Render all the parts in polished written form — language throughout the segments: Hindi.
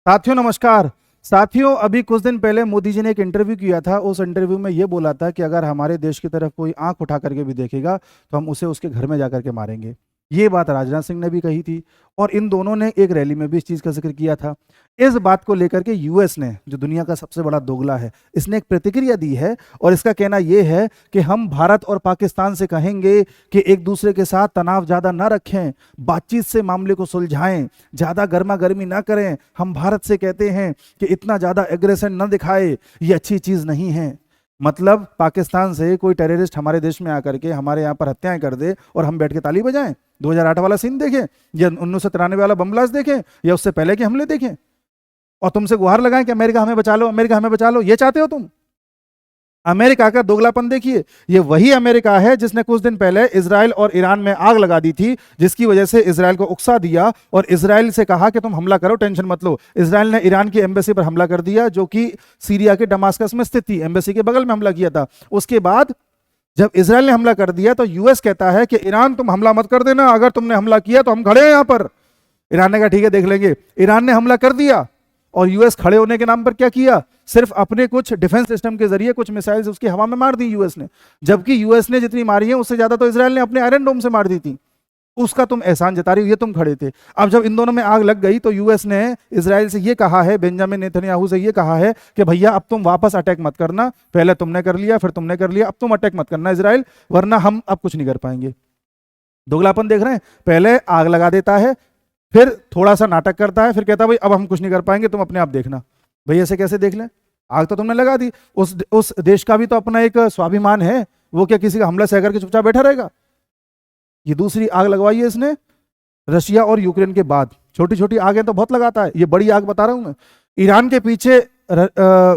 साथियों नमस्कार। साथियों, अभी कुछ दिन पहले मोदी जी ने एक इंटरव्यू किया था। उस इंटरव्यू में ये बोला था कि अगर हमारे देश की तरफ कोई आंख उठा करके भी देखेगा तो हम उसे उसके घर में जा करके मारेंगे। ये बात राजनाथ सिंह ने भी कही थी और इन दोनों ने एक रैली में भी इस चीज़ का जिक्र किया था। इस बात को लेकर के यूएस ने, जो दुनिया का सबसे बड़ा दोगला है, इसने एक प्रतिक्रिया दी है और इसका कहना यह है कि हम भारत और पाकिस्तान से कहेंगे कि एक दूसरे के साथ तनाव ज़्यादा ना रखें, बातचीत से मामले को सुलझाएं, ज़्यादा गर्मा गर्मी ना करें। हम भारत से कहते हैं कि इतना ज़्यादा एग्रेशन न दिखाए, ये अच्छी चीज़ नहीं है। मतलब पाकिस्तान से कोई टेररिस्ट हमारे देश में आकर के हमारे यहाँ पर हत्याएं कर दे और हम बैठ के ताली बजाएं। 2008 वाला सीन देखें, या 1993 वाला बम ब्लास्ट देखें, या उससे पहले के हमले देखें, और तुमसे गुहार लगाएं कि अमेरिका हमें बचा लो, अमेरिका हमें बचा लो। ये चाहते हो तुम? अमेरिका का दोगलापन देखिए। ये वही अमेरिका है जिसने कुछ दिन पहले इजराइल और ईरान में आग लगा दी थी, जिसकी वजह से इजराइल को उकसा दिया और इजराइल से कहा कि तुम हमला करो, टेंशन मत लो। इजराइल ने ईरान की एम्बेसी पर हमला कर दिया, जो कि सीरिया के दमास्कस में स्थित थी। एम्बेसी के बगल में हमला किया था। उसके बाद जब इजराइल ने हमला कर दिया तो यूएस कहता है कि ईरान तुम हमला मत कर देना, अगर तुमने हमला किया तो हम खड़े हैं यहां पर। ईरान ने कहा ठीक है देख लेंगे। ईरान ने हमला कर दिया और यूएस खड़े होने के नाम पर क्या किया? सिर्फ अपने कुछ डिफेंस सिस्टम के जरिए कुछ मिसाइल्स उसकी हवा में मार दी यूएस ने। जबकि यूएस ने जितनी मारी है उससे ज्यादा तो इजराइल ने अपने आयरन डोम से मार दी थी। उसका तुम एहसान जता रही हो, ये तुम खड़े थे। अब जब इन दोनों में आग लग गई तो यूएस ने इजराइल से ये कहा है, बेंजामिन नेतन्याहू से ये कहा है कि भैया अब तुम वापस अटैक मत करना, पहले तुमने कर लिया फिर तुमने कर लिया, अब तुम अटैक मत करना इजराइल, वरना हम अब कुछ नहीं कर पाएंगे। दोगलापन देख रहे हैं? पहले आग लगा देता है, फिर थोड़ा सा नाटक करता है, फिर कहता है भाई अब हम कुछ नहीं कर पाएंगे, तुम अपने आप देखना। भाई ऐसे कैसे देख लें? आग तो तुमने लगा दी। उस देश का भी तो अपना एक स्वाभिमान है। वो क्या किसी का हमला सह करके चुपचाप बैठा रहेगा? ये दूसरी आग लगवाई है इसने रशिया और यूक्रेन के बाद। छोटी छोटी आगें तो बहुत लगाता है, ये बड़ी आग बता रहा हूं मैं। ईरान के पीछे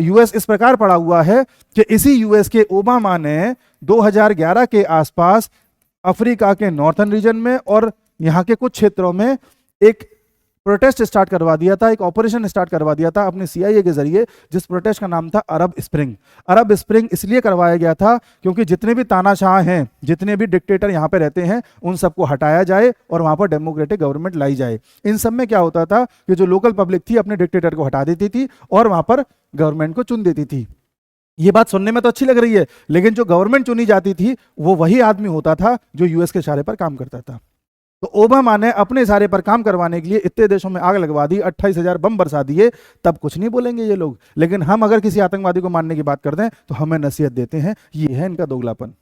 यूएस इस प्रकार पड़ा हुआ है कि इसी यूएस के ओबामा ने 2011 के आसपास अफ्रीका के नॉर्थन रीजन में और यहाँ के कुछ क्षेत्रों में एक प्रोटेस्ट स्टार्ट करवा दिया था, एक ऑपरेशन स्टार्ट करवा दिया था अपने सीआईए के जरिए, जिस प्रोटेस्ट का नाम था अरब स्प्रिंग। अरब स्प्रिंग इसलिए करवाया गया था क्योंकि जितने भी तानाशाह हैं, जितने भी डिक्टेटर यहाँ पे रहते हैं, उन सबको हटाया जाए और वहां पर डेमोक्रेटिक गवर्नमेंट लाई जाए। इन सब में क्या होता था कि जो लोकल पब्लिक थी अपने डिक्टेटर को हटा देती थी और वहां पर गवर्नमेंट को चुन देती थी। ये बात सुनने में तो अच्छी लग रही है, लेकिन जो गवर्नमेंट चुनी जाती थी वो वही आदमी होता था जो यूएस के इशारे पर काम करता था। तो ओबामा ने अपने इशारे पर काम करवाने के लिए इतने देशों में आग लगवा दी, 28,000 बम बरसा दिए, तब कुछ नहीं बोलेंगे ये लोग। लेकिन हम अगर किसी आतंकवादी को मारने की बात करते हैं तो हमें नसीहत देते हैं। ये है इनका दोगलापन।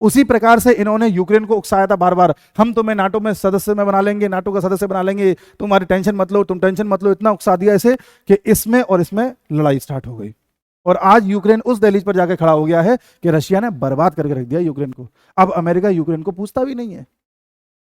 उसी प्रकार से इन्होंने यूक्रेन को उकसाया था बार बार, हम तुम्हें नाटो में सदस्य में बना लेंगे, नाटो का सदस्य बना लेंगे, तुम्हारी टेंशन मत लो, तुम टेंशन मत लो। इतना उकसा दिया इसे कि इसमें और इसमें लड़ाई स्टार्ट हो गई और आज यूक्रेन उस दहलीज पर जाकर खड़ा हो गया है कि रशिया ने बर्बाद करके रख दिया यूक्रेन को। अब अमेरिका यूक्रेन को पूछता भी नहीं है।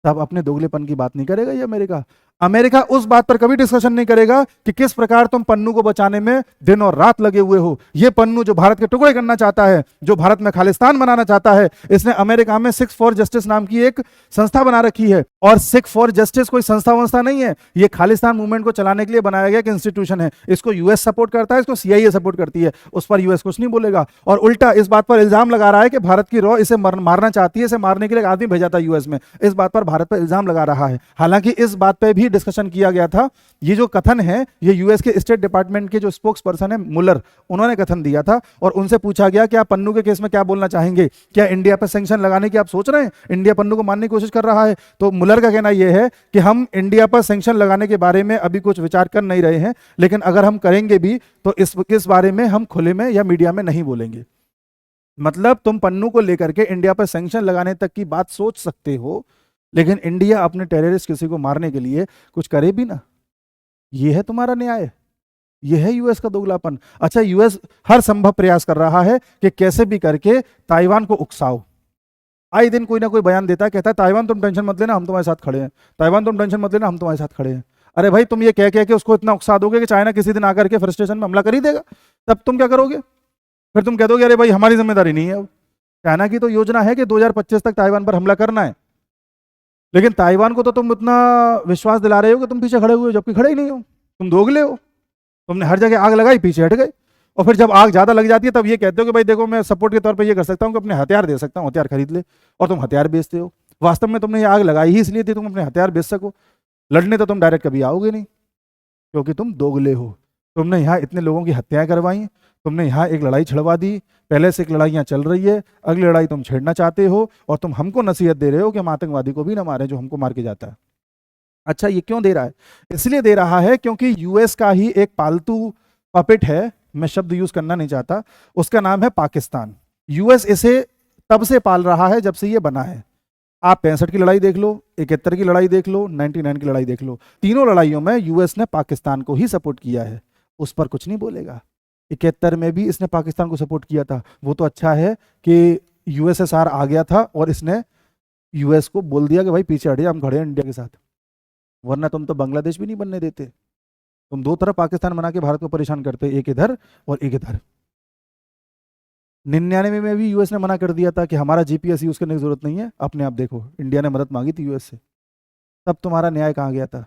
तब अपने दोगलेपन की बात नहीं करेगा ये अमेरिका। अमेरिका उस बात पर कभी डिस्कशन नहीं करेगा कि किस प्रकार तुम पन्नू को बचाने में दिन और रात लगे हुए हो। ये पन्नू जो भारत के टुकड़े करना चाहता है, जो भारत में खालिस्तान बनाना चाहता है, इसने अमेरिका में सिक्स फॉर जस्टिस नाम की एक संस्था बना रखी है। और सिक्स फॉर जस्टिस कोई संस्था वंस्था नहीं है, ये खालिस्तान मूवमेंट को चलाने के लिए बनाया गया एक इंस्टीट्यूशन है। इसको यूएस सपोर्ट करता है, इसको सीआईए सपोर्ट करती है। उस पर यूएस कुछ नहीं बोलेगा और उल्टा इस बात पर इल्जाम लगा रहा है कि भारत की रॉ इसे मारना चाहती है। इसे मारने के लिए एक आदमी भेजा था यूएस में, इस बात पर भारत पर इल्जाम लगा रहा है। हालांकि इस बात पर भी डिस्कशन किया गया था। ये जो कथन है ये यूएस के स्टेट डिपार्टमेंट के जो स्पोक्स पर्सन है मुलर, उन्होंने कथन दिया था और उनसे पूछा गया कि आप पन्नू के केस में क्या बोलना चाहेंगे, क्या इंडिया पर सैंक्शन लगाने की आप सोच रहे हैं, इंडिया पन्नू को मारने की कोशिश कर रहा है? तो मुलर का कहना यह है कि हम इंडिया पर सैंक्शन लगाने के बारे में अभी कुछ विचार कर नहीं रहे हैं, लेकिन अगर हम करेंगे भी तो इस बारे में हम खुले में या मीडिया में नहीं बोलेंगे। मतलब तुम पन्नू को लेकर के इंडिया पर सैंक्शन लगाने तक की बात सोच सकते हो, लेकिन इंडिया अपने टेररिस्ट किसी को मारने के लिए कुछ करे भी ना। ये है तुम्हारा न्याय, ये है यूएस का दोगलापन। अच्छा, यूएस हर संभव प्रयास कर रहा है कि कैसे भी करके ताइवान को उकसाओ। आए दिन कोई ना कोई बयान देता है, कहता है ताइवान तुम टेंशन मत लेना हम तुम्हारे साथ खड़े हैं, ताइवान तुम टेंशन मत लेना हम तुम्हारे साथ खड़े हैं। अरे भाई तुम ये कह कह के उसको इतना उकसा दोगे कि चाइना किसी दिन आकर के फ्रस्ट्रेशन में हमला कर ही देगा, तब तुम क्या करोगे? फिर तुम कह दोगे अरे भाई हमारी जिम्मेदारी नहीं है। अब चाइना की तो योजना है कि 2025 तक ताइवान पर हमला करना है, लेकिन ताइवान को तो तुम इतना विश्वास दिला रहे हो कि तुम पीछे खड़े हुए हो, जबकि खड़े ही नहीं हो। तुम दोगले हो, तुमने हर जगह आग लगाई, पीछे हट गए, और फिर जब आग ज्यादा लग जाती है तब ये कहते हो कि भाई देखो मैं सपोर्ट के तौर पे ये कर सकता हूँ कि अपने हथियार दे सकता हूँ, हथियार खरीद ले, और तुम हथियार बेचते हो। वास्तव में तुमने ये आग लगाई ही इसलिए थी तुम अपने हथियार बेच सको, लड़ने तो तुम डायरेक्ट कभी आओगे नहीं। क्योंकि तुम दोगले हो। तुमने यहाँ इतने लोगों की हत्याएं करवाई, तुमने यहाँ एक लड़ाई छिड़वा दी, पहले से एक लड़ाई यहाँ चल रही है, अगली लड़ाई तुम छेड़ना चाहते हो, और तुम हमको नसीहत दे रहे हो कि हम आतंकवादी को भी ना मारे जो हमको मार के जाता है। अच्छा, ये क्यों दे रहा है? इसलिए दे रहा है क्योंकि यूएस का ही एक पालतू पपेट है, मैं शब्द यूज करना नहीं चाहता, उसका नाम है पाकिस्तान। यूएस इसे तब से पाल रहा है जब से ये बना है। आप 65 की लड़ाई देख लो, 71 की लड़ाई देख लो, 99 की लड़ाई देख लो, तीनों लड़ाइयों में यूएस ने पाकिस्तान को ही सपोर्ट किया है, उस पर कुछ नहीं बोलेगा। 71 में भी इसने पाकिस्तान को सपोर्ट किया था, वो तो अच्छा है कि यूएसएसआर आ गया था और इसने यूएस को बोल दिया कि भाई पीछे हटिए, हम खड़े हैं इंडिया के साथ, वरना तुम तो बांग्लादेश भी नहीं बनने देते। तुम दो तरफ पाकिस्तान बना के भारत को परेशान करते, एक इधर और एक इधर। 99 में भी यूएस ने मना कर दिया था कि हमारा जीपीएस यूज करने की जरूरत नहीं है, अपने आप देखो इंडिया ने मदद मांगी थी यूएस से, तब तुम्हारा न्याय कहाँ गया था?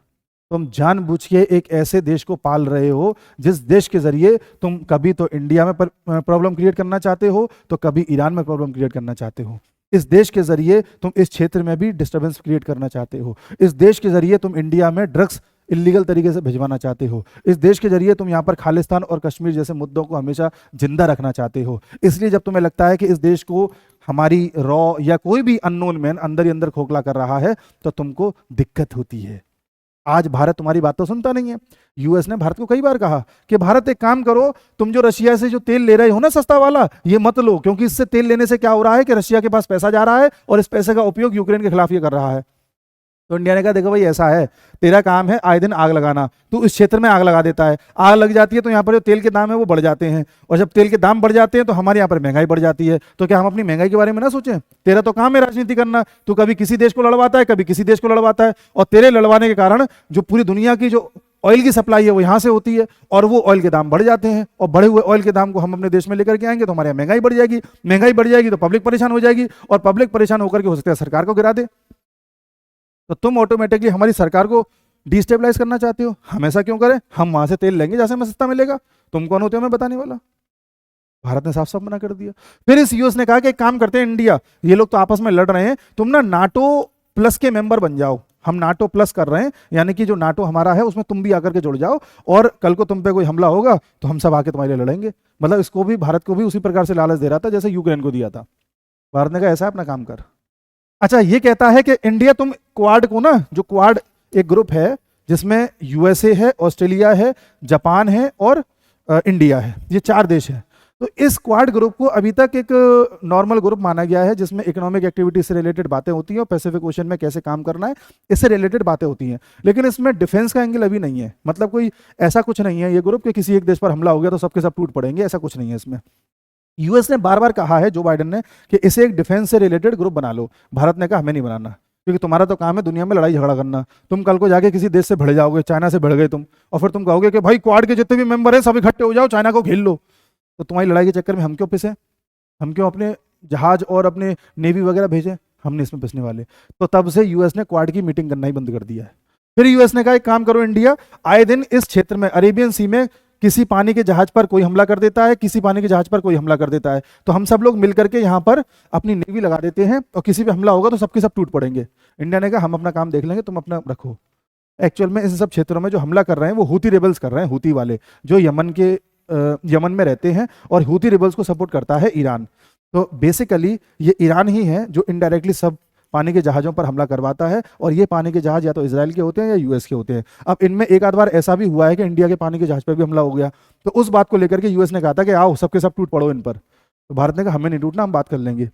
तुम जानबूझ के एक ऐसे देश को पाल रहे हो जिस देश के जरिए तुम कभी तो इंडिया में प्रॉब्लम क्रिएट करना चाहते हो, तो कभी ईरान में प्रॉब्लम क्रिएट करना चाहते हो। इस देश के जरिए तुम इस क्षेत्र में भी डिस्टर्बेंस क्रिएट करना चाहते हो। इस देश के जरिए तुम इंडिया में ड्रग्स इलीगल तरीके से भिजवाना चाहते हो। इस देश के जरिए तुम यहाँ पर खालिस्तान और कश्मीर जैसे मुद्दों को हमेशा जिंदा रखना चाहते हो। इसलिए जब तुम्हें लगता है कि इस देश को हमारी रॉ या कोई भी अननोन मैन अंदर ही अंदर खोखला कर रहा है, तो तुमको दिक्कत होती है। आज भारत तुम्हारी बात तो सुनता नहीं है। यूएस ने भारत को कई बार कहा कि भारत एक काम करो, तुम जो रशिया से जो तेल ले रहे हो ना सस्ता वाला, ये मत लो, क्योंकि इससे तेल लेने से क्या हो रहा है कि रशिया के पास पैसा जा रहा है और इस पैसे का उपयोग यूक्रेन के खिलाफ ये कर रहा है। तो इंडिया ने कहा देखो भाई ऐसा है, तेरा काम है आए दिन आग लगाना, तू इस क्षेत्र में आग लगा देता है, आग लग जाती है तो यहाँ पर जो तेल के दाम है वो बढ़ जाते हैं, और जब तेल के दाम बढ़ जाते हैं तो हमारे यहाँ पर महंगाई बढ़ जाती है। तो क्या हम अपनी महंगाई के बारे में ना सोचें? तेरा तो काम है राजनीति करना, तू कभी किसी देश को लड़वाता है, कभी किसी देश को लड़वाता है, और तेरे लड़वाने के कारण जो पूरी दुनिया की जो ऑयल की सप्लाई है वो यहाँ से होती है, और वो ऑयल के दाम बढ़ जाते हैं, और बढ़े हुए ऑयल के दाम को हम अपने देश में लेकर के आएंगे तो हमारे यहाँ महंगाई बढ़ जाएगी, महंगाई बढ़ जाएगी तो पब्लिक परेशान हो जाएगी, और पब्लिक परेशान होकर के हो सकता है सरकार को गिरा दे। तो तुम ऑटोमेटिकली हमारी सरकार को डिस्टेबलाइज करना चाहते हो। हम ऐसा क्यों करें? हम वहां से तेल लेंगे जैसे हमें सस्ता मिलेगा। तुम कौन होते हो हमें बताने वाला? भारत ने साफ साफ मना कर दिया। फिर इस यूएस ने कहा कि एक काम करते हैं, इंडिया ये लोग तो आपस में लड़ रहे हैं, तुम ना नाटो प्लस के मेंबर बन जाओ। हम नाटो प्लस कर रहे हैं, यानी कि जो नाटो हमारा है उसमें तुम भी आकर के जुड़ जाओ, और कल को तुम पे कोई हमला होगा तो हम सब आके तुम्हारे लिए लड़ेंगे। मतलब इसको भी, भारत को भी उसी प्रकार से लालच दे रहा था जैसे यूक्रेन को दिया था। भारत ने कहा ऐसा अपना काम कर। अच्छा, ये कहता है कि इंडिया तुम क्वाड को ना, जो क्वाड एक ग्रुप है जिसमें यूएसए है, ऑस्ट्रेलिया है, जापान है और इंडिया है, ये 4 देश हैं। तो इस क्वाड ग्रुप को अभी तक एक नॉर्मल ग्रुप माना गया है जिसमें इकोनॉमिक एक्टिविटी से रिलेटेड बातें होती हैं और पैसिफिक ओशन में कैसे काम करना है इससे रिलेटेड बातें होती हैं, लेकिन इसमें डिफेंस का एंगल अभी नहीं है। मतलब कोई ऐसा कुछ नहीं है ये ग्रुप कि किसी एक देश पर हमला हो गया तो सबके सब टूट पड़ेंगे, ऐसा कुछ नहीं है इसमें। यूएस ने बार बार कहा है, जो बाइडेन ने, कि इसे एक डिफेंस से रिलेटेड ग्रुप बना लो। भारत ने कहा हमें नहीं बनाना, क्योंकि तुम्हारा तो काम है दुनिया में लड़ाई झगड़ा करना। तुम कल को जाके किसी देश से भिड़ जाओगे, चाइना से भिड़ गए तुम, और फिर तुम कहोगे कि भाई क्वाड के जितने भी मेंबर हैं सब इकट्ठे हो जाओ, चाइना को घेर लो। तो तुम्हारी लड़ाई के चक्कर में हम क्यों पिसे? हम क्यों अपने जहाज और अपने नेवी वगैरह भेजें? हमने इसमें पिसने वाले। तो तब से यूएस ने क्वाड की मीटिंग करना ही बंद कर दिया है। फिर यूएस ने कहा एक काम करो इंडिया, आए दिन इस क्षेत्र में अरेबियन सी में किसी पानी के जहाज पर कोई हमला कर देता है, किसी पानी के जहाज पर कोई हमला कर देता है, तो हम सब लोग मिलकर के यहाँ पर अपनी नेवी लगा देते हैं, और किसी पे हमला होगा तो सबके सब टूट पड़ेंगे। इंडिया ने कहा हम अपना काम देख लेंगे, तुम अपना रखो। एक्चुअल में इन सब क्षेत्रों में जो हमला कर रहे हैं वो हूती रिबल्स कर रहे हैं, हूती वाले जो यमन में रहते हैं, और हूती रिबल्स को सपोर्ट करता है ईरान। तो बेसिकली ये ईरान ही है जो इनडायरेक्टली सब पानी के जहाज़ों पर हमला करवाता है, और ये पानी के जहाज या तो इजराइल के होते हैं या यूएस के होते हैं। अब इनमें एक आध बार ऐसा भी हुआ है कि इंडिया के पानी के जहाज पर भी हमला हो गया, तो उस बात को लेकर के यूएस ने कहा था कि आओ सबके सब टूट पड़ो इन पर। तो भारत ने कहा हमें नहीं टूटना, हम बात कर लेंगे।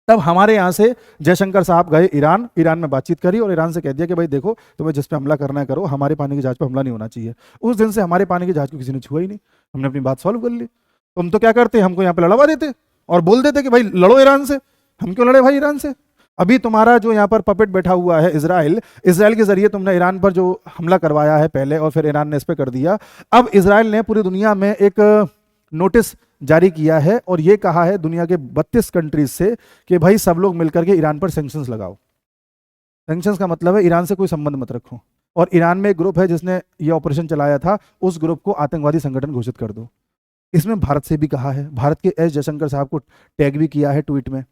तब हमारे यहाँ से जयशंकर साहब गए ईरान में बातचीत करी, और ईरान से कह दिया कि भाई देखो तुम्हें जिस पे हमला करना है करो, हमारे पानी के जहाज पर हमला नहीं होना चाहिए। उस दिन से हमारे पानी के जहाज को किसी ने छुआ ही नहीं, हमने अपनी बात सॉल्व कर ली। तुम तो क्या करते, हमको यहाँ पे लड़वा देते और बोल देते कि भाई लड़ो ईरान से। हम क्यों लड़े भाई ईरान से? अभी तुम्हारा जो यहाँ पर पपेट बैठा हुआ है इजराइल के जरिए तुमने ईरान पर जो हमला करवाया है पहले, और फिर ईरान ने इस पर कर दिया। अब इजराइल ने पूरी दुनिया में एक नोटिस जारी किया है और ये कहा है दुनिया के 32 कंट्रीज से कि भाई सब लोग मिलकर के ईरान पर सैंक्शंस लगाओ। सैंक्शंस का मतलब है ईरान से कोई संबंध मत रखो, और ईरान में एक ग्रुप है जिसने ये ऑपरेशन चलाया था, उस ग्रुप को आतंकवादी संगठन घोषित कर दो। इसमें भारत से भी कहा है, भारत के एस जयशंकर साहब को टैग भी किया है ट्वीट में।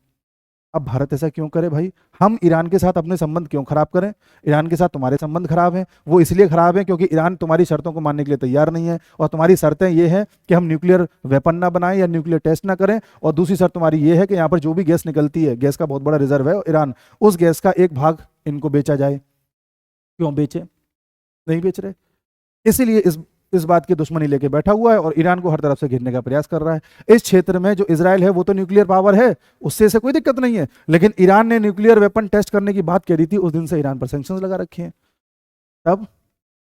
अब भारत ऐसा क्यों करे भाई? हम ईरान के साथ अपने संबंध क्यों खराब करें? ईरान के साथ तुम्हारे संबंध खराब हैं, वो इसलिए खराब हैं क्योंकि ईरान तुम्हारी शर्तों को मानने के लिए तैयार नहीं है, और तुम्हारी शर्तें ये हैं कि हम न्यूक्लियर वेपन ना बनाएं या न्यूक्लियर टेस्ट ना करें, और दूसरी शर्त तुम्हारी ये है कि यहाँ पर जो भी गैस निकलती है, गैस का बहुत बड़ा रिजर्व है ईरान, उस गैस का एक भाग इनको बेचा जाए। क्यों बेचे? नहीं बेच रहे, इसीलिए इस बात की दुश्मनी लेके बैठा हुआ है और ईरान को हर तरफ से घेरने का प्रयास कर रहा है। इस क्षेत्र में जो इजराइल है वो तो न्यूक्लियर पावर है, उससे इसे कोई दिक्कत नहीं है, लेकिन ईरान ने न्यूक्लियर वेपन टेस्ट करने की बात करी थी, उस दिन से ईरान पर सैंक्शंस लगा रखे हैं। तब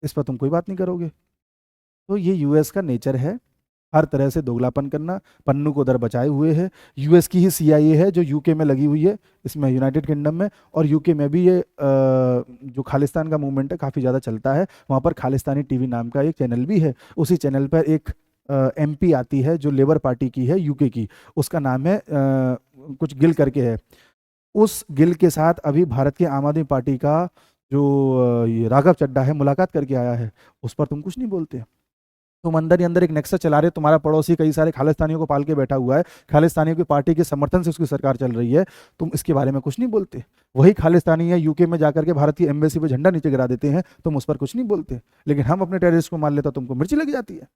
इस पर तुम कोई बात नहीं करोगे। तो ये यूएस का नेचर है, हर तरह से दोगलापन करना, पन्नू को दर बचाए हुए है। यूएस की ही सीआईए है जो यूके में लगी हुई है, इसमें यूनाइटेड किंगडम में, और यूके में भी ये जो खालिस्तान का मूवमेंट है काफ़ी ज़्यादा चलता है। वहाँ पर खालिस्तानी टीवी नाम का एक चैनल भी है, उसी चैनल पर एक एमपी आती है जो लेबर पार्टी की है यूके की, उसका नाम है कुछ गिल करके है। उस गिल के साथ अभी भारत की आम आदमी पार्टी का जो ये राघव चड्ढा है मुलाकात करके आया है, उस पर तुम कुछ नहीं बोलते। तुम अंदर ही अंदर एक नेक्सस चला रहे हो, तुम्हारा पड़ोसी कई सारे खालिस्तानियों को पाल के बैठा हुआ है, खालिस्तानियों की पार्टी के समर्थन से उसकी सरकार चल रही है, तुम इसके बारे में कुछ नहीं बोलते। वही खालिस्तानी है यूके में जाकर के भारत की एम्बेसी पे झंडा नीचे गिरा देते हैं, तुम उस पर कुछ नहीं बोलते। लेकिन हम अपने टेररिस्ट को मान लेते, तुमको मिर्ची लग जाती है।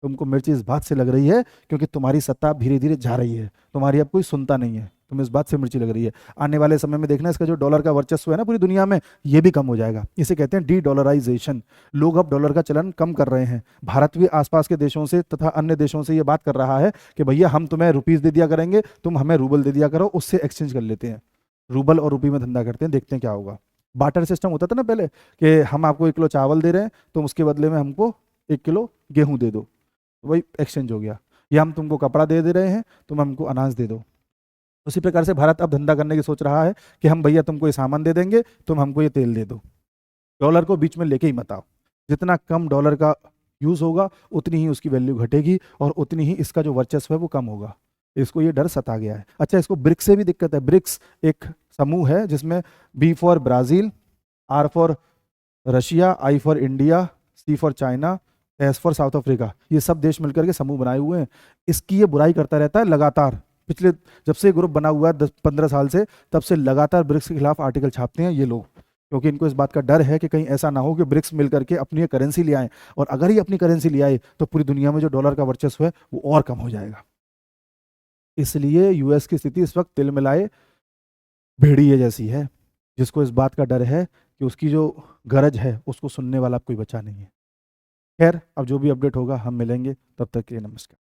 तुमको मिर्ची इस बात से लग रही है क्योंकि तुम्हारी सत्ता धीरे धीरे जा रही है, तुम्हारी अब कोई सुनता नहीं है, तुम्हें इस बात से मिर्ची लग रही है। आने वाले समय में देखना, इसका जो डॉलर का वर्चस्व है ना पूरी दुनिया में, ये भी कम हो जाएगा। इसे कहते हैं डी डॉलराइजेशन। लोग अब डॉलर का चलन कम कर रहे हैं। भारत भी आसपास के देशों से तथा अन्य देशों से ये बात कर रहा है कि भैया हम तुम्हें रुपीस दे दिया करेंगे, तुम हमें रूबल दे दिया करो, उससे एक्सचेंज कर लेते हैं, रूबल और रुपये में धंधा करते हैं, देखते हैं क्या होगा। बार्टर सिस्टम होता था ना पहले, कि हम आपको 1 किलो चावल दे रहे हैं, तुम उसके बदले में हमको 1 किलो गेहूं दे दो, वही एक्सचेंज हो गया। या हम तुमको कपड़ा दे रहे हैं, तुम हमको अनाज दे दो। उसी प्रकार से भारत अब धंधा करने की सोच रहा है कि हम भैया तुमको ये सामान दे देंगे, तुम हमको ये तेल दे दो। डॉलर को बीच में लेके ही मत आओ। जितना कम डॉलर का यूज होगा उतनी ही उसकी वैल्यू घटेगी और उतनी ही इसका जो वर्चस्व है वो कम होगा। इसको ये डर सता गया है। अच्छा, इसको ब्रिक्स से भी दिक्कत है। ब्रिक्स एक समूह है जिसमें B for Brazil, R for Russia, I for India, C for China, S for South Africa, ये सब देश मिलकर के समूह बनाए हुए हैं। इसकी ये बुराई करता रहता है लगातार। पिछले जब से ग्रुप बना हुआ है 10-15 साल से, तब से लगातार ब्रिक्स के खिलाफ आर्टिकल छापते हैं ये लोग, क्योंकि इनको इस बात का डर है कि कहीं ऐसा ना हो कि ब्रिक्स मिल करके अपनी करेंसी ले आए, और अगर ये अपनी करेंसी ले आए तो पूरी दुनिया में जो डॉलर का वर्चस्व है वो और कम हो जाएगा। इसलिए यूएस की स्थिति इस वक्त तिल मिलाए भेड़िए जैसी है, जिसको इस बात का डर है कि उसकी जो गरज है उसको सुनने वाला कोई बचा नहीं है। खैर, अब जो भी अपडेट होगा हम मिलेंगे, तब तक के लिए नमस्कार।